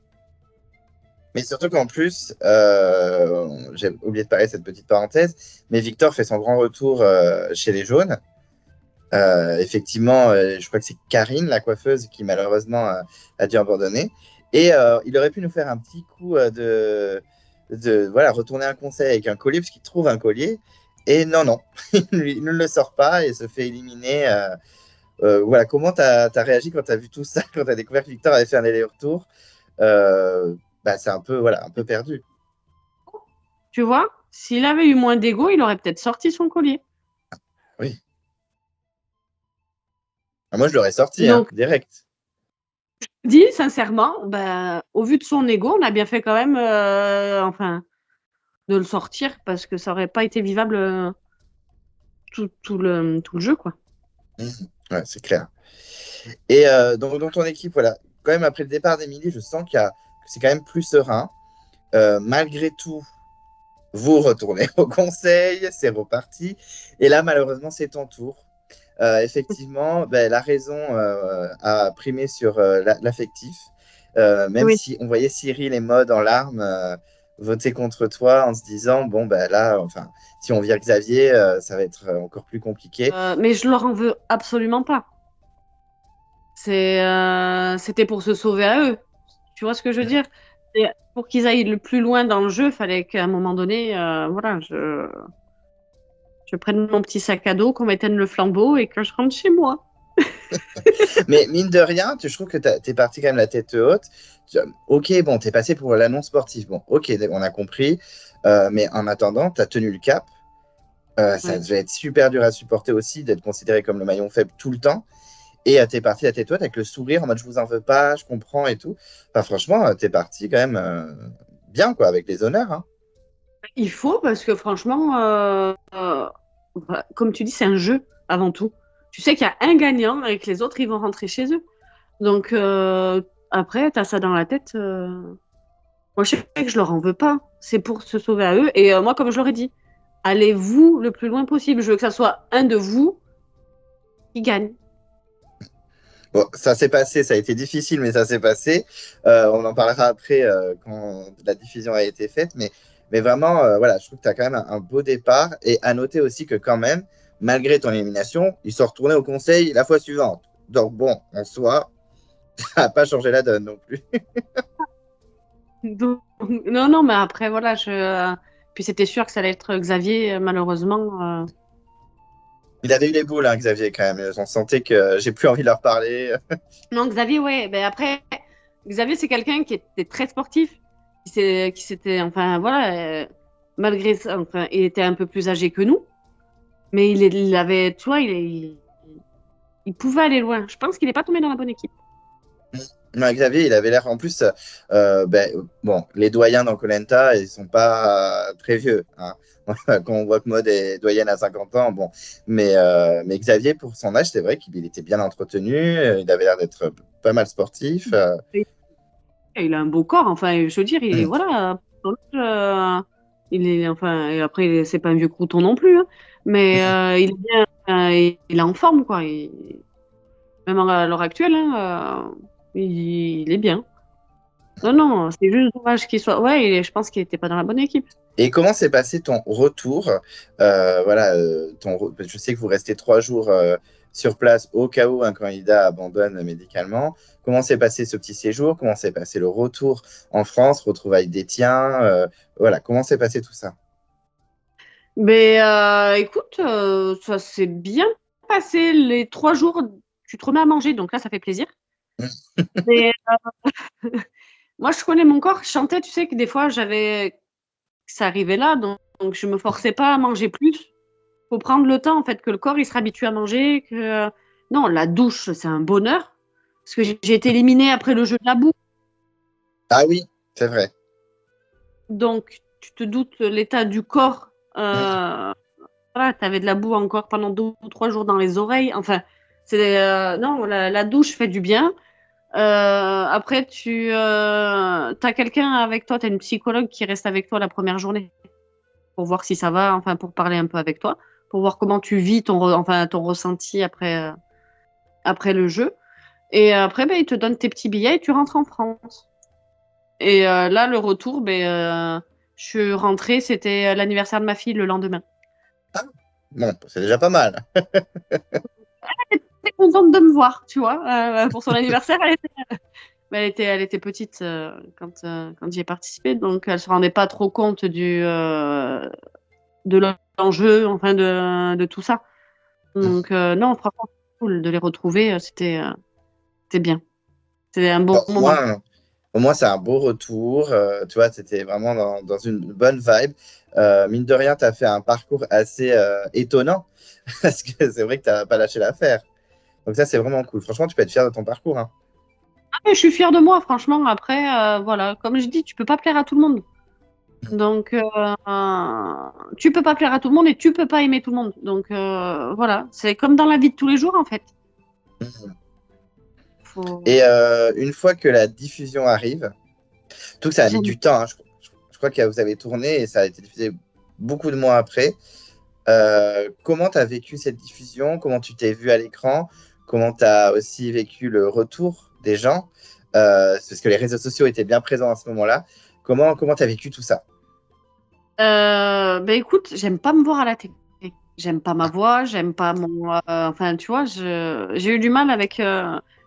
Mais surtout qu'en plus, j'ai oublié de parler de cette petite parenthèse, mais Victor fait son grand retour chez les jaunes. Effectivement, je crois que c'est Karine, la coiffeuse, qui malheureusement a dû abandonner. Et il aurait pu nous faire un petit coup voilà, retourner un conseil avec un collier, parce qu'il trouve un collier. Et non, non, il ne le sort pas et se fait éliminer. Voilà, comment tu as réagi quand tu as vu tout ça, quand tu as découvert que Victor avait fait un aller-retour? Bah, c'est un peu, voilà, un peu perdu. Tu vois, s'il avait eu moins d'ego, il aurait peut-être sorti son collier. Oui. Ah, moi, je l'aurais sorti, hein, Donc, direct. dit sincèrement, ben, au vu de son ego, on a bien fait quand même, enfin, de le sortir parce que ça aurait pas été vivable tout le jeu, quoi. Mhm. Ouais, c'est clair. Et donc, dans ton équipe, voilà, quand même, après le départ d'Emilie, je sens que c'est quand même plus serein. Malgré tout, vous retournez au conseil, c'est reparti. Et là, malheureusement, c'est ton tour. Effectivement, ben, la raison a primé sur l'affectif. Même Oui. si on voyait Cyril et Maud en larmes voter contre toi en se disant, bon, ben là, enfin, si on vire Xavier, ça va être encore plus compliqué. Mais je leur en veux absolument pas. C'était pour se sauver à eux. Tu vois ce que je veux dire? Et pour qu'ils aillent le plus loin dans le jeu, il fallait qu'à un moment donné, voilà, je prenne mon petit sac à dos, qu'on m'éteigne le flambeau et que je rentre chez moi. Mais mine de rien, je trouve que tu es parti quand même la tête haute. Ok, bon, tu es passé pour l'annonce sportive. Bon, ok, on a compris. Mais en attendant, tu as tenu le cap. Ça Ouais. devait être super dur à supporter aussi, d'être considéré comme le maillon faible tout le temps. Et t'es parti la tête haute avec le sourire en mode je vous en veux pas, je comprends et tout. Enfin, franchement, t'es parti quand même bien, quoi, avec les honneurs. Hein. Il faut parce que franchement, bah, comme tu dis, c'est un jeu avant tout. Tu sais qu'il y a un gagnant et que les autres, ils vont rentrer chez eux. Donc après, tu as ça dans la tête. Moi, je sais que je leur en veux pas. C'est pour se sauver à eux. Et moi, comme je leur ai dit, allez-vous le plus loin possible. Je veux que ça soit un de vous qui gagne. Bon, ça s'est passé, ça a été difficile, mais ça s'est passé. On en parlera après quand la diffusion a été faite. Mais vraiment, voilà, je trouve que tu as quand même un beau départ. Et à noter aussi que quand même, malgré ton élimination, ils sont retournés au conseil la fois suivante. Donc bon, en soi, ça n'a pas changé la donne non plus. Donc, non, non, mais après, voilà, puis c'était sûr que ça allait être Xavier, malheureusement. Il avait eu les boules, hein, Xavier, quand même. On sentait que j'ai plus envie de leur parler. Non, Xavier, ouais. Ben après, Xavier, c'est quelqu'un qui était très sportif, qui s'était, enfin, voilà, malgré ça, enfin, il était un peu plus âgé que nous, mais il avait, tu vois, il pouvait aller loin. Je pense qu'il n'est pas tombé dans la bonne équipe. Ouais, Xavier, il avait l'air en plus. Ben, bon, les doyens dans koh ils sont pas très vieux. Hein. Quand on voit que Maud est doyenne à 50 ans, bon. Mais Xavier, pour son âge, c'est vrai qu'il était bien entretenu. Il avait l'air d'être pas mal sportif. Et il a un beau corps, enfin, je veux dire, voilà, pour son âge, il est, enfin, et après, c'est pas un vieux crouton non plus, hein, mais il est bien, il est en forme, quoi. Même à l'heure actuelle, hein, il est bien. Non, non, c'est juste dommage qu'il soit. Ouais, je pense qu'il n'était pas dans la bonne équipe. Et comment s'est passé ton retour? Voilà, je sais que vous restez 3 jours sur place au cas où un candidat abandonne médicalement. Comment s'est passé ce petit séjour? Comment s'est passé le retour en France, retrouvailles des tiens? Voilà, comment s'est passé tout ça? Mais écoute, ça s'est bien passé les 3 jours. Tu te remets à manger, donc là, ça fait plaisir. Mais moi, je connais mon corps. Je sentais, tu sais, que des fois, ça arrivait là, donc je me forçais pas à manger plus. Faut prendre le temps, en fait, que le corps, il se habitue à manger. Non, la douche, c'est un bonheur. Parce que j'ai été éliminée après le jeu de la boue. Ah oui, c'est vrai. Donc, tu te doutes l'état du corps. Voilà, tu avais de la boue encore pendant 2 ou 3 jours dans les oreilles. Enfin, non, la douche fait du bien. Après, tu as quelqu'un avec toi, tu as une psychologue qui reste avec toi la première journée pour voir si ça va, enfin, pour parler un peu avec toi, pour voir comment tu vis enfin, ton ressenti après le jeu. Et après, ben, il te donne tes petits billets et tu rentres en France. Et là, le retour, ben, je suis rentrée, c'était l'anniversaire de ma fille le lendemain. Ah, bon, c'est déjà pas mal. Elle était contente de me voir, tu vois, pour son anniversaire. Mais elle était petite quand j'y ai participé, donc elle se rendait pas trop compte de l'enjeu, enfin de tout ça. Donc non, franchement, c'est cool de les retrouver, c'était bien. C'était un Bon, bon moment. au moins, c'est un beau retour. Tu vois, c'était vraiment dans une bonne vibe. Mine de rien, tu as fait un parcours assez étonnant parce que c'est vrai que tu n'as pas lâché l'affaire. Donc ça, c'est vraiment cool. Franchement, tu peux être fier de ton parcours, hein. Ah, mais je suis fière de moi, franchement. Après, voilà, comme je dis, tu peux pas plaire à tout le monde. Donc, tu peux pas plaire à tout le monde et tu peux pas aimer tout le monde. Donc, voilà, c'est comme dans la vie de tous les jours, en fait. Et Faut... une fois que la diffusion arrive, tout que ça a mis J'aime. du temps, hein. Je crois que vous avez tourné et ça a été diffusé beaucoup de mois après. Comment tu as vécu cette diffusion? Comment tu t'es vu à l'écran? Comment tu as aussi vécu le retour des gens? Parce que les réseaux sociaux étaient bien présents à ce moment-là. Comment tu as vécu tout ça? Ben écoute, j'aime pas me voir à la télé. J'aime pas ma voix, j'aime pas mon. Enfin, tu vois, j'ai eu du mal avec.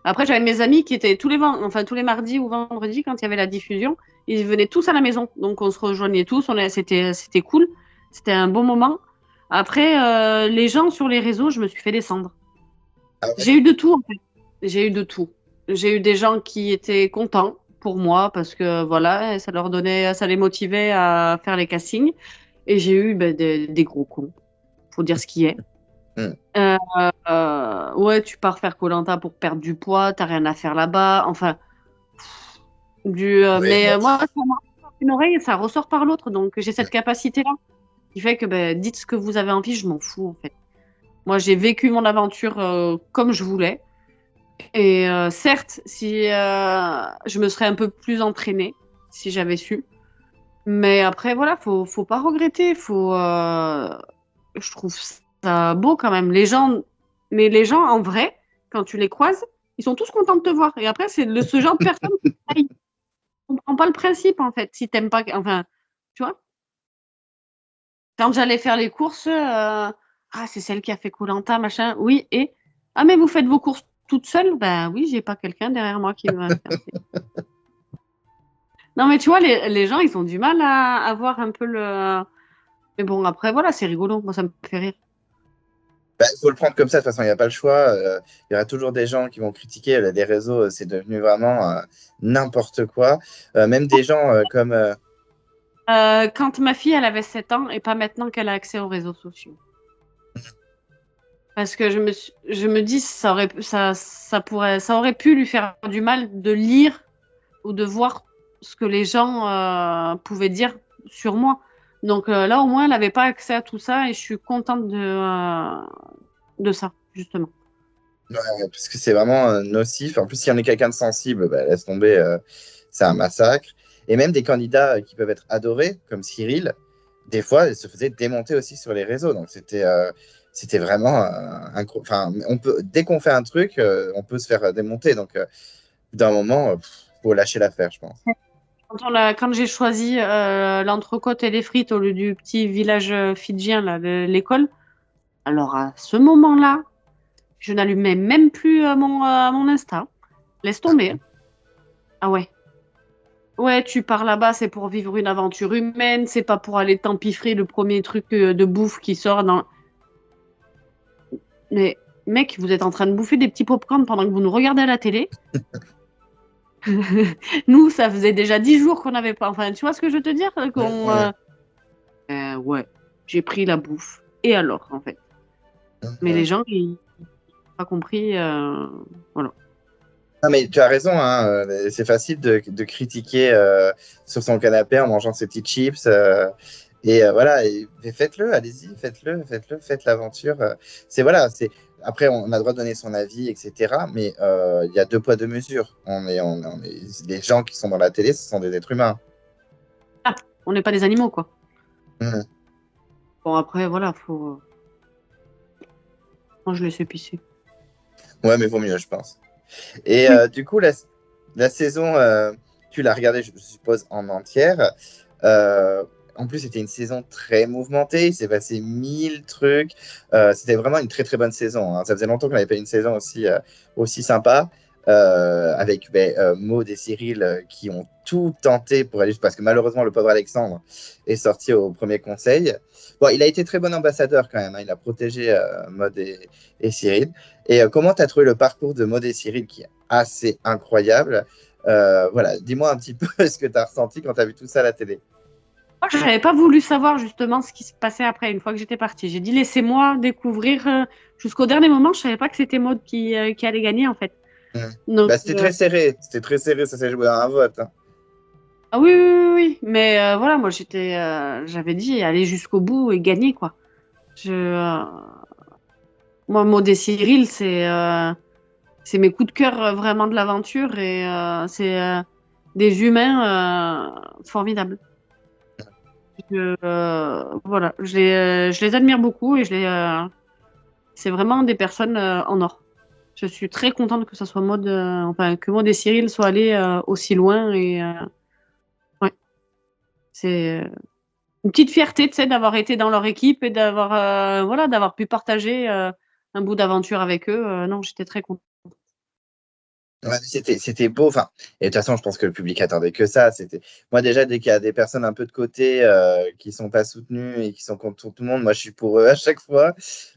Après, j'avais mes amis qui étaient enfin, tous les mardis ou vendredis quand il y avait la diffusion. Ils venaient tous à la maison. Donc, on se rejoignait tous. C'était cool. C'était un bon moment. Après, les gens sur les réseaux, je me suis fait descendre. Ah J'ai ouais. eu de tout, en fait. J'ai eu de tout. J'ai eu des gens qui étaient contents pour moi parce que voilà, ça leur donnait, ça les motivait à faire les castings. Et j'ai eu ben, des gros cons, faut dire ce qui est. Hmm. Ouais, tu pars faire koh pour perdre du poids, t'as rien à faire là-bas. Enfin, Oui, mais bon. moi, ça marche par une oreille et ça ressort par l'autre. Donc, j'ai cette capacité-là qui fait que ben, dites ce que vous avez envie, je m'en fous en fait. Moi, j'ai vécu mon aventure comme je voulais. Et certes, si je me serais un peu plus entraînée, si j'avais su. Mais après, voilà, faut pas regretter. Je trouve ça beau quand même. Mais les gens, en vrai, quand tu les croises, ils sont tous contents de te voir. Et après, ce genre de personne qui ne comprend pas le principe, en fait. Si t'aimes pas, enfin, tu vois, quand j'allais faire les courses, ah, c'est celle qui a fait koh machin. Oui, et ah, mais vous faites vos courses toute seule? Ben oui, j'ai pas quelqu'un derrière moi qui va faire. Non, mais tu vois, les gens, ils ont du mal à voir un peu le. Mais bon, après, voilà, c'est rigolo. Moi, ça me fait rire. Bah, il faut le prendre comme ça, de toute façon, il n'y a pas le choix. Il y aura toujours des gens qui vont critiquer. Les réseaux, c'est devenu vraiment n'importe quoi. Même des gens comme... Quand ma fille, elle avait 7 ans et pas maintenant qu'elle a accès aux réseaux sociaux. Parce que je me dis, ça aurait pu lui faire du mal de lire ou de voir ce que les gens pouvaient dire sur moi. Donc là, au moins, elle n'avait pas accès à tout ça et je suis contente de ça, justement. Ouais, parce que c'est vraiment nocif. En plus, si on est quelqu'un de sensible, bah, laisse tomber, c'est un massacre. Et même des candidats qui peuvent être adorés, comme Cyril, des fois, ils se faisaient démonter aussi sur les réseaux. Donc, c'était vraiment enfin, dès qu'on fait un truc, on peut se faire démonter. Donc, d'un moment, faut lâcher l'affaire, je pense. Quand j'ai choisi l'entrecôte et les frites au lieu du petit village fidjien, là, de l'école, alors à ce moment-là, je n'allumais même plus mon Insta. Laisse tomber. Ah ouais. Ouais, tu pars là-bas, c'est pour vivre une aventure humaine, c'est pas pour aller t'empiffrer le premier truc de bouffe qui sort dans. Mais mec, vous êtes en train de bouffer des petits pop-corn pendant que vous nous regardez à la télé. Nous, ça faisait déjà 10 jours qu'on n'avait pas. Enfin, tu vois ce que je veux te dire? Ouais. Ouais, j'ai pris la bouffe. Et alors, en fait? Mais les gens, ils n'ont pas compris. Voilà. Non, mais tu as raison, hein, c'est facile de critiquer sur son canapé en mangeant ses petites chips. Voilà, mais faites-le, allez-y, faites l'aventure. C'est voilà, après on a le droit de donner son avis, etc. Mais il y a deux poids deux mesures. Les gens qui sont dans la télé, ce sont des êtres humains. Ah, on n'est pas des animaux, quoi. Mhm. Bon, après, voilà, faut. Moi, je laisse pisser. Ouais, mais vaut mieux, je pense. Et Oui. du coup, la saison, tu l'as regardée, je suppose, en entière. Euh, En plus, c'était une saison très mouvementée. Il s'est passé 1000 trucs. C'était vraiment une très, très bonne saison, hein. Ça faisait longtemps qu'on n'avait pas eu une saison aussi sympa. avec Maud et Cyril qui ont tout tenté pour aller, parce que malheureusement, le pauvre Alexandre est sorti au premier conseil. Bon, il a été très bon ambassadeur quand même, hein, il a protégé Maud et Cyril. Et comment tu as trouvé le parcours de Maud et Cyril qui est assez incroyable? Voilà, dis-moi un petit peu ce que tu as ressenti quand tu as vu tout ça à la télé. Moi, je n'avais pas voulu savoir justement ce qui se passait après, une fois que j'étais partie. J'ai dit, laissez-moi découvrir jusqu'au dernier moment. Je ne savais pas que c'était Maud qui allait gagner, en fait. Donc, Bah, c'était très serré, ça s'est joué à un vote, hein. ah oui, oui, oui, oui. Mais voilà, moi, j'avais dit, aller jusqu'au bout et gagner, quoi. Moi, Maud et Cyril, c'est mes coups de cœur vraiment de l'aventure et c'est des humains formidables. Voilà, je les admire beaucoup et c'est vraiment des personnes en or. Je suis très contente que ça soit que Maud et Cyril soient allés aussi loin et ouais, c'est une petite fierté, tu sais, d'avoir été dans leur équipe et d'avoir pu partager un bout d'aventure avec eux. Non, j'étais très contente. Ouais, c'était beau. Enfin, et de toute façon, je pense que le public attendait que ça. Moi déjà, dès qu'il y a des personnes un peu de côté qui sont pas soutenues et qui sont contre tout le monde, moi je suis pour eux à chaque fois.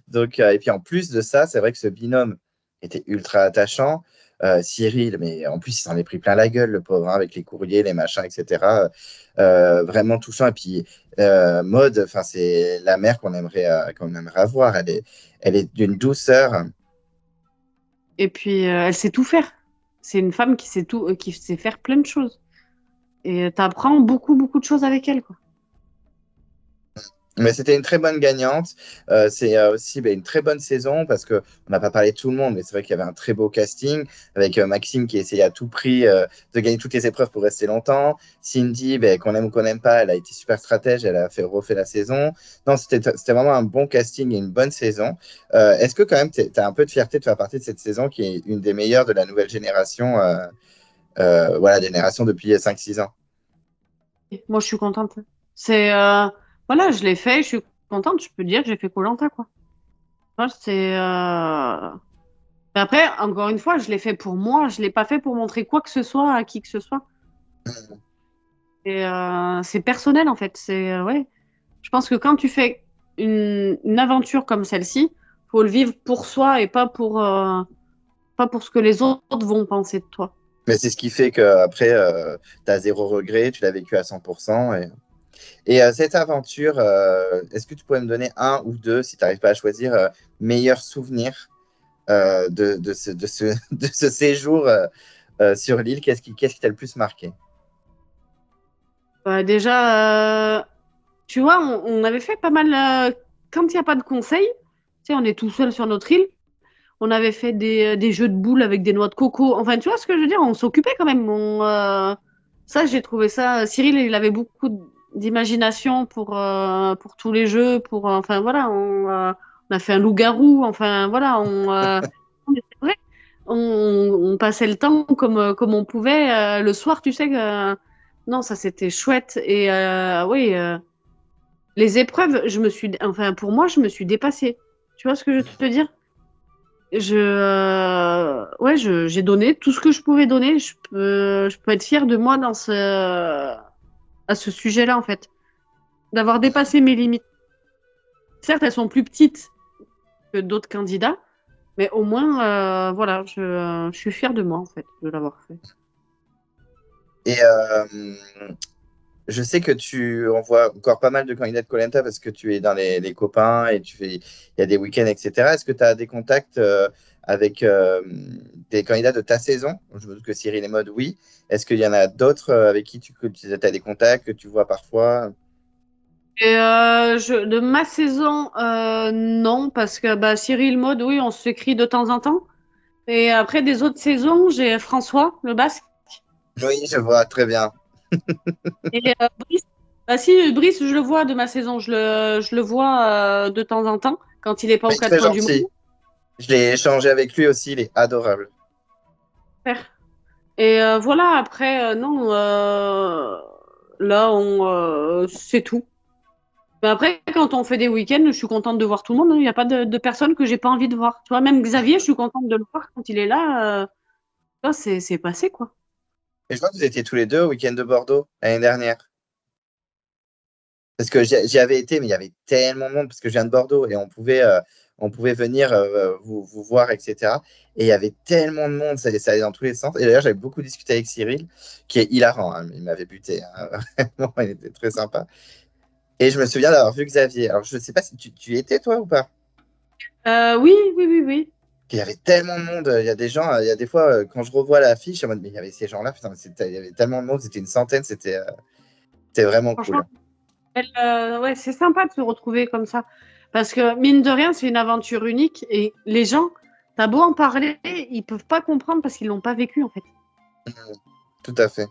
Donc, et puis en plus de ça, c'est vrai que ce binôme était ultra attachant. Cyril, mais en plus il s'en est pris plein la gueule, le pauvre, hein, avec les courriers, les machins, etc. Vraiment touchant. Et puis Maud, enfin c'est la mère qu'on aimerait avoir. Elle est d'une douceur. Et puis, elle sait tout faire. C'est une femme qui sait faire plein de choses. Et tu apprends beaucoup, beaucoup de choses avec elle, quoi. Mais c'était une très bonne gagnante. C'est aussi une très bonne saison parce qu'on n'a pas parlé de tout le monde, mais c'est vrai qu'il y avait un très beau casting avec Maxime qui essayait à tout prix de gagner toutes les épreuves pour rester longtemps. Cindy, qu'on aime ou qu'on n'aime pas, elle a été super stratège, elle a refait la saison. Non, c'était vraiment un bon casting et une bonne saison. Est-ce que quand même tu as un peu de fierté de faire partie de cette saison qui est une des meilleures de la nouvelle génération, voilà, génération depuis 5-6 ans? Moi, je suis contente. Voilà, je l'ai fait, je suis contente. Je peux dire que j'ai fait koh quoi. Moi, Mais après, encore une fois, je l'ai fait pour moi. Je l'ai pas fait pour montrer quoi que ce soit à qui que ce soit. Et c'est personnel, en fait. Ouais. Je pense que quand tu fais une aventure comme celle-ci, faut le vivre pour soi et pas pour ce que les autres vont penser de toi. Mais c'est ce qui fait qu'après, tu as zéro regret, tu l'as vécu à 100%. Et cette aventure, est-ce que tu pourrais me donner un ou deux, si tu n'arrives pas à choisir, meilleurs souvenirs de ce séjour sur l'île? Qu'est-ce qui t'a le plus marqué? Déjà, tu vois, on avait fait pas mal. Quand il n'y a pas de conseil, tu sais, on est tout seul sur notre île. On avait fait des jeux de boules avec des noix de coco. Enfin, tu vois ce que je veux dire? On s'occupait quand même. Ça, j'ai trouvé ça. Cyril, il avait beaucoup d'imagination pour tous les jeux. Enfin, voilà, on a fait un loup-garou. Enfin, voilà, c'est vrai, on passait le temps comme on pouvait. Le soir, tu sais que. Non, ça, c'était chouette. Et oui, les épreuves, enfin, pour moi, je me suis dépassée. Tu vois ce que je veux te dire? Ouais, j'ai donné tout ce que je pouvais donner. Je peux être fière de moi à ce sujet-là, en fait. D'avoir dépassé mes limites. Certes, elles sont plus petites que d'autres candidats, mais au moins, voilà, je suis fière de moi, en fait, de l'avoir fait. Et je sais que tu envoies encore pas mal de candidats de koh parce que tu es dans les copains et il y a des week-ends, etc. Est-ce que tu as des contacts avec des candidats de ta saison? Je me doute que Cyril et Maud, oui. Est-ce qu'il y en a d'autres avec qui tu as des contacts que tu vois parfois? Et de ma saison, non, parce que bah, Cyril, Maud, oui, on s'écrit de temps en temps. Et après, des autres saisons, j'ai François, le Basque. Oui, je vois très bien. Et Brice, bah si, Brice, je le vois de ma saison, je le vois de temps en temps, quand il n'est pas Oui, aux quatre très coins du gentil. monde. Je l'ai échangé avec lui aussi, il est adorable. Super. Et voilà, après, non, là, c'est tout. Mais après, quand on fait des week-ends, je suis contente de voir tout le monde, hein. Il n'y a pas de personne que j'ai pas envie de voir. Tu vois, même Xavier, je suis contente de le voir quand il est là. Là, c'est passé, quoi. Et je vois que vous étiez tous les deux au week-end de Bordeaux l'année dernière. Parce que j'y avais été, mais il y avait tellement de monde, parce que je viens de Bordeaux et on pouvait venir vous voir, etc. Et il y avait tellement de monde, ça allait dans tous les sens. Et d'ailleurs, j'avais beaucoup discuté avec Cyril, qui est hilarant, hein, il m'avait buté, hein, vraiment, il était très sympa. Et je me souviens d'avoir vu Xavier. Alors, je ne sais pas si tu y étais, toi, ou pas. Oui, oui, oui, oui. Il y avait tellement de monde. Il y a des gens, il y a des fois, quand je revois l'affiche, je me dis, mais il y avait ces gens-là, putain, il y avait tellement de monde, c'était une centaine, c'était vraiment Franchement, cool. ouais, c'est sympa de se retrouver comme ça. Parce que, mine de rien, c'est une aventure unique. Et les gens, t'as beau en parler, ils peuvent pas comprendre parce qu'ils l'ont pas vécu, en fait. Tout à fait.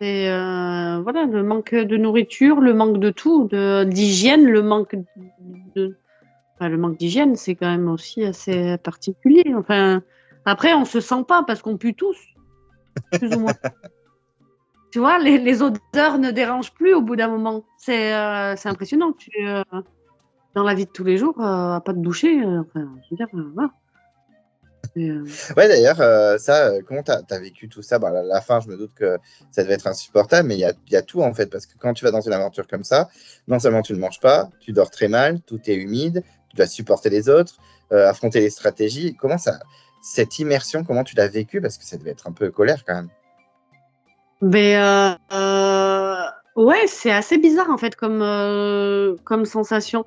Et voilà, le manque de nourriture, le manque de tout, d'hygiène, le manque d'hygiène, c'est quand même aussi assez particulier. Enfin, après, on se sent pas parce qu'on pue tous, plus ou moins. Tu vois, les odeurs ne dérangent plus au bout d'un moment. C'est impressionnant. Dans la vie de tous les jours, pas de doucher, enfin, je veux dire, voilà. Ouais, d'ailleurs, comment t'as vécu tout ça? Bah, à la fin, je me doute que ça devait être insupportable, mais il y a tout en fait, parce que quand tu vas dans une aventure comme ça, non seulement tu ne manges pas, tu dors très mal, tout est humide, tu dois supporter les autres, affronter les stratégies. Cette immersion, comment tu l'as vécu? Parce que ça devait être un peu colère quand même. Mais ouais, c'est assez bizarre en fait comme sensation.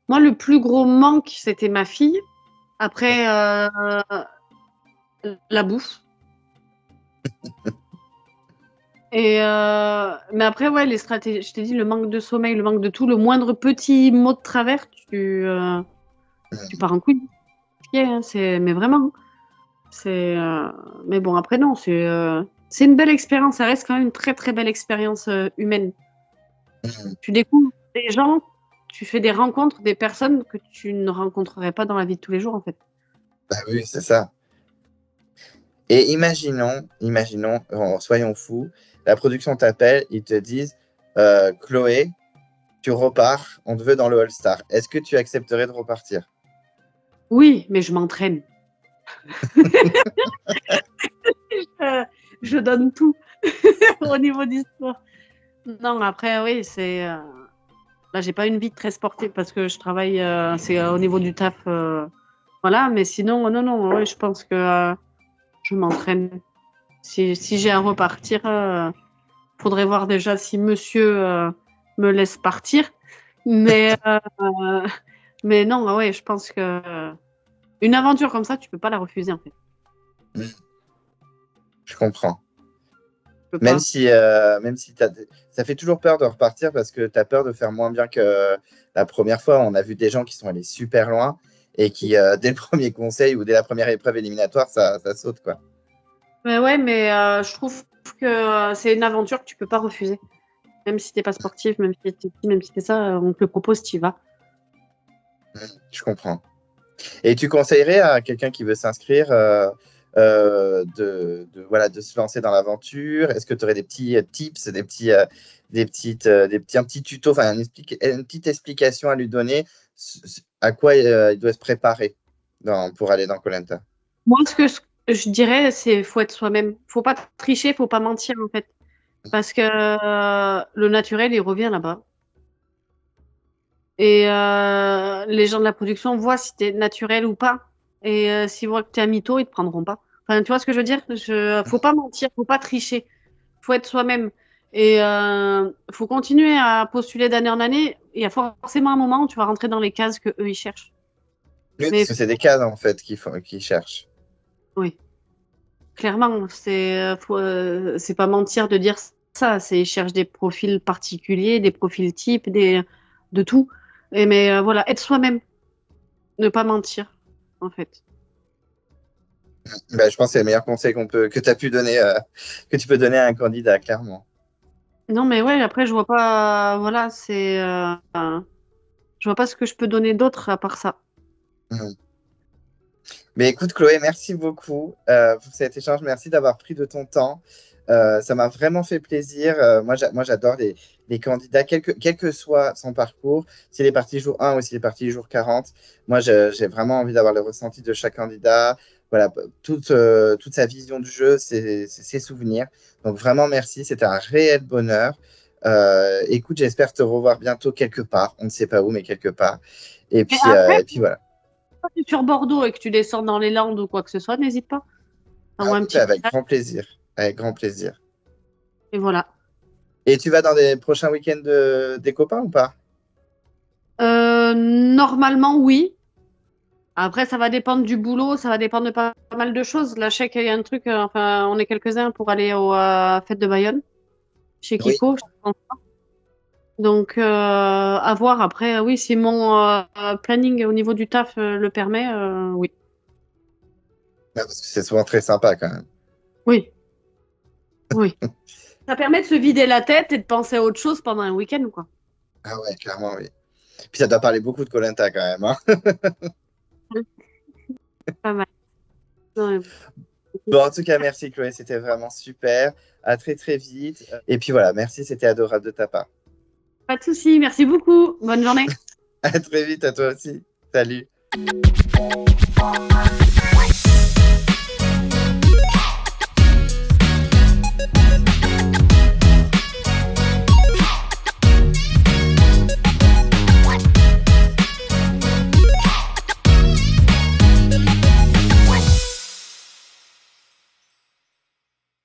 Moi, le plus gros manque, c'était ma fille. Après, la bouffe. Mais après, ouais, les stratégies, je t'ai dit, le manque de sommeil, le manque de tout, le moindre petit mot de travers, tu pars en couille. Hein, mais vraiment. C'est, mais bon, après, non, c'est une belle expérience. Ça reste quand même une très, très belle expérience humaine. Tu découvres des gens, tu fais des rencontres, des personnes que tu ne rencontrerais pas dans la vie de tous les jours, en fait. Bah oui, c'est ça. Et imaginons, soyons fous, la production t'appelle, ils te disent, Chloé, tu repars, on te veut dans le All-Star. Est-ce que tu accepterais de repartir? Oui, mais je m'entraîne. Euh, je donne tout au niveau du sport. Non, après, oui, là, j'ai pas une vie très sportive parce que je travaille, c'est au niveau du taf. Voilà, mais sinon, non, non, ouais, je pense que je m'entraîne. Si j'ai à repartir, faudrait voir déjà si monsieur me laisse partir. Mais, mais non, ouais, je pense que une aventure comme ça, tu peux pas la refuser en fait. Je comprends. Tu peux Même pas. si, ça fait toujours peur de repartir parce que tu as peur de faire moins bien que la première fois. On a vu des gens qui sont allés super loin et qui, dès le premier conseil ou dès la première épreuve éliminatoire, ça saute, quoi. Mais ouais, mais je trouve que c'est une aventure que tu peux pas refuser. Même si t'es pas sportif, même si t'es petit, même si t'es ça, on te le propose, tu y vas. Je comprends. Et tu conseillerais à quelqu'un qui veut s'inscrire voilà, de se lancer dans l'aventure? Est-ce que tu aurais des petits tips, un petit tuto, enfin une petite explication à lui donner à quoi il doit se préparer pour aller dans koh Moi, ce que je dirais, c'est faut être soi-même. Faut pas tricher, faut pas mentir en fait. Parce que le naturel, il revient là-bas. Et les gens de la production voient si t'es naturel ou pas. Et s'ils voient que t'es un mytho, ils te prendront pas. Enfin, tu vois ce que je veux dire? Faut pas mentir, faut pas tricher. Faut être soi-même. Et faut continuer à postuler d'année en année. Il y a forcément un moment où tu vas rentrer dans les cases que eux ils cherchent. Oui, parce Mais que c'est des cas en fait qu'ils cherchent. oui, clairement, c'est pas mentir de dire ça. C'est ils cherchent des profils particuliers, des profils types, de tout. Mais voilà, être soi-même, ne pas mentir, en fait. Bah, je pense que c'est le meilleur conseil que tu as pu donner, que tu peux donner à un candidat, clairement. Non, mais ouais, après, je vois pas, voilà, je vois pas ce que je peux donner d'autre à part ça. Mhm. Mais écoute, Chloé, merci beaucoup pour cet échange. Merci d'avoir pris de ton temps. Ça m'a vraiment fait plaisir. Moi, j'adore les candidats, quel que soit son parcours, s'il est parti jour 1 ou s'il est parti jour 40. Moi, j'ai vraiment envie d'avoir le ressenti de chaque candidat, voilà, toute sa vision du jeu, ses souvenirs. Donc vraiment, merci, c'était un réel bonheur. Écoute, j'espère te revoir bientôt quelque part. On ne sait pas où, mais quelque part. Et après, Et puis voilà. quand tu es sur Bordeaux et que tu descends dans les Landes ou quoi que ce soit, n'hésite pas. Ah Envoie un oui, petit bah, avec message grand plaisir. Avec grand plaisir. et voilà. Et tu vas dans des prochains week-ends des copains ou pas? Normalement, oui. Après, ça va dépendre du boulot, ça va dépendre de pas mal de choses. Là, je sais qu'il y a un truc, enfin, on est quelques-uns pour aller aux fêtes de Bayonne, chez Oui. Kiko. Je pense. Donc, à voir. Après, oui, si mon planning au niveau du taf le permet, oui. Ah, parce que c'est souvent très sympa quand même. Oui, oui. Ça permet de se vider la tête et de penser à autre chose pendant un week-end, quoi. Ah ouais, clairement, oui. Puis ça doit parler beaucoup de koh quand même, hein. Pas mal. Ouais. Bon, en tout cas, merci Chloé, c'était vraiment super. À très très vite. Et puis voilà, merci, c'était adorable de ta part. Pas de souci. Merci beaucoup. Bonne journée. À très vite à toi aussi. Salut.